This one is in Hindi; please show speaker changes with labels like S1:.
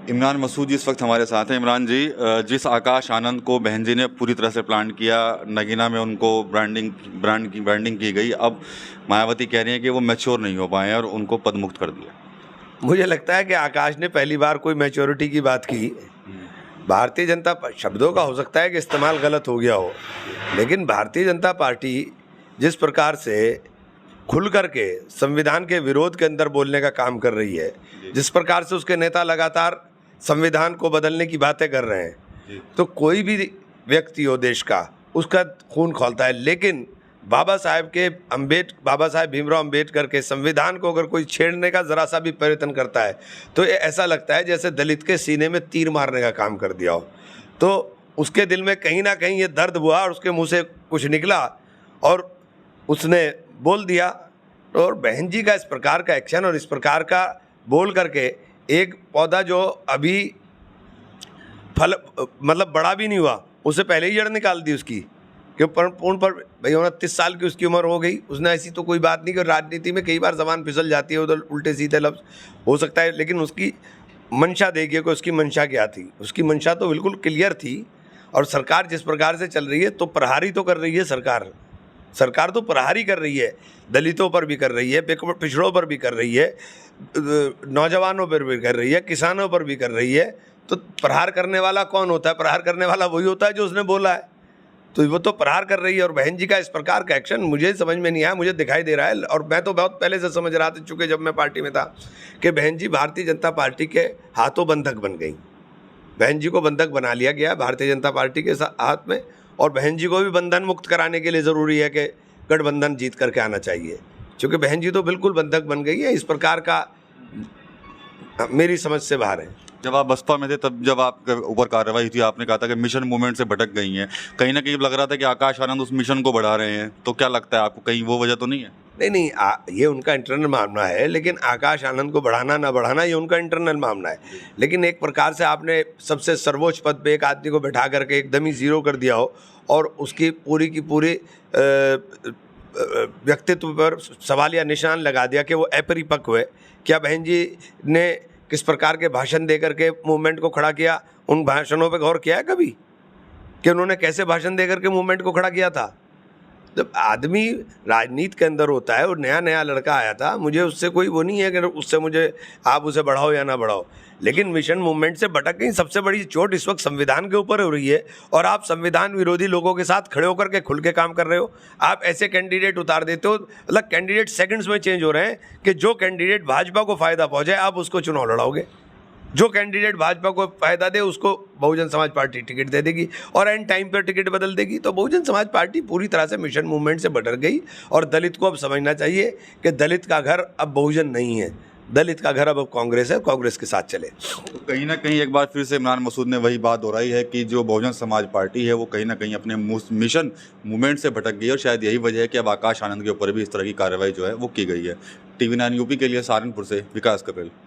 S1: इमरान मसूद जी इस वक्त हमारे साथ हैं। इमरान जी, जिस आकाश आनंद को बहन जी ने पूरी तरह से प्लान किया, नगीना में उनको ब्रांडिंग की गई, अब मायावती कह रही हैं कि वो मैच्योर नहीं हो पाए और उनको पदमुक्त कर दिया।
S2: मुझे लगता है कि आकाश ने पहली बार कोई मैच्योरिटी की बात की। भारतीय जनता शब्दों का हो सकता है कि इस्तेमाल गलत हो गया हो, लेकिन भारतीय जनता पार्टी जिस प्रकार से खुल करके संविधान के विरोध के अंदर बोलने का काम कर रही है, जिस प्रकार से उसके नेता लगातार संविधान को बदलने की बातें कर रहे हैं, तो कोई भी व्यक्ति हो देश का, उसका खून खौलता है। लेकिन बाबा साहेब भीमराव अंबेडकर के संविधान को अगर कोई छेड़ने का ज़रा सा भी प्रयत्न करता है तो ये ऐसा लगता है जैसे दलित के सीने में तीर मारने का काम कर दिया हो। तो उसके दिल में कहीं ना कहीं ये दर्द हुआ और उसके मुंह से कुछ निकला और उसने बोल दिया। और बहन जी का इस प्रकार का एक्शन और इस प्रकार का बोल करके एक पौधा जो अभी फल मतलब बड़ा भी नहीं हुआ, उससे पहले ही जड़ निकाल दी उसकी, कि पूर्ण पर भाई 29 साल की उसकी उम्र हो गई। उसने ऐसी तो कोई बात नहीं कि राजनीति में कई बार जबान फिसल जाती है, उधर उल्टे सीधे लफ्ज़ हो सकता है, लेकिन उसकी मंशा देखिए कि उसकी मंशा क्या थी। उसकी मंशा तो बिल्कुल क्लियर थी। और सरकार जिस प्रकार से चल रही है तो प्रहारी तो कर रही है सरकार तो प्रहारी कर रही है, दलितों पर भी कर रही है, पिछड़ों पर भी कर रही है, नौजवानों पर भी कर रही है, किसानों पर भी कर रही है। तो प्रहार करने वाला कौन होता है? प्रहार करने वाला वही होता है जो उसने बोला है। तो वो तो प्रहार कर रही है। और बहन जी का इस प्रकार का एक्शन मुझे समझ में नहीं आया, मुझे दिखाई दे रहा है, और मैं तो बहुत पहले से समझ रहा था, चूँकि जब मैं पार्टी में था, कि बहन जी भारतीय जनता पार्टी के हाथों बंधक बन गई। बहन जी को बंधक बना लिया गया भारतीय जनता पार्टी के हाथ में, और बहन जी को भी बंधन मुक्त कराने के लिए ज़रूरी है कि गठबंधन जीत करके आना चाहिए, क्योंकि बहन जी तो बिल्कुल बंधक बन गई है। इस प्रकार का मेरी समझ से बाहर है।
S1: जब आप बसपा में थे, तब जब आपके ऊपर कार्रवाई थी, आपने कहा था कि मिशन मूवमेंट से भटक गई हैं। कहीं ना कहीं लग रहा था कि आकाश आनंद उस मिशन को बढ़ा रहे हैं। तो क्या लगता है आपको, कहीं वो वजह तो नहीं है?
S2: नहीं, ये उनका इंटरनल मामला है, लेकिन आकाश आनंद को बढ़ाना ना बढ़ाना ये उनका इंटरनल मामला है। लेकिन एक प्रकार से आपने सबसे सर्वोच्च पद पे एक आदमी को बैठा करके एकदम ही ज़ीरो कर दिया हो और उसकी पूरी की पूरी व्यक्तित्व पर सवालिया निशान लगा दिया कि वो अपरिपक्व है। क्या बहन जी ने किस प्रकार के भाषण दे करके मूवमेंट को खड़ा किया? उन भाषणों पे गौर किया है कभी कि उन्होंने कैसे भाषण दे करके मूवमेंट को खड़ा किया था? जब आदमी राजनीति के अंदर होता है और नया लड़का आया था, मुझे उससे कोई वो नहीं है कि उससे मुझे आप उसे बढ़ाओ या ना बढ़ाओ, लेकिन मिशन मूवमेंट से भटक गई। सबसे बड़ी चोट इस वक्त संविधान के ऊपर हो रही है और आप संविधान विरोधी लोगों के साथ खड़े होकर के खुल के काम कर रहे हो। आप ऐसे कैंडिडेट उतार देते हो, मतलब कैंडिडेट सेकंड्स में चेंज हो रहे हैं कि जो कैंडिडेट भाजपा को फ़ायदा पहुँचाए आप उसको चुनाव लड़ाओगे, जो कैंडिडेट भाजपा को फ़ायदा दे उसको बहुजन समाज पार्टी टिकट दे देगी और एंड टाइम पर टिकट बदल देगी। तो बहुजन समाज पार्टी पूरी तरह से मिशन मूवमेंट से भटक गई और दलित को अब समझना चाहिए कि दलित का घर अब बहुजन नहीं है, दलित का घर अब कांग्रेस है, कांग्रेस के साथ चले।
S1: तो कहीं ना कहीं एक बार फिर से इमरान मसूद ने वही बात दोहराई है कि जो बहुजन समाज पार्टी है वो कहीं ना कहीं अपने मिशन मूवमेंट से भटक गई है, और शायद यही वजह है कि अब आकाश आनंद के ऊपर भी इस तरह की कार्रवाई जो है वो की गई है। TV9 यूपी के लिए सहारनपुर से विकास कपिल।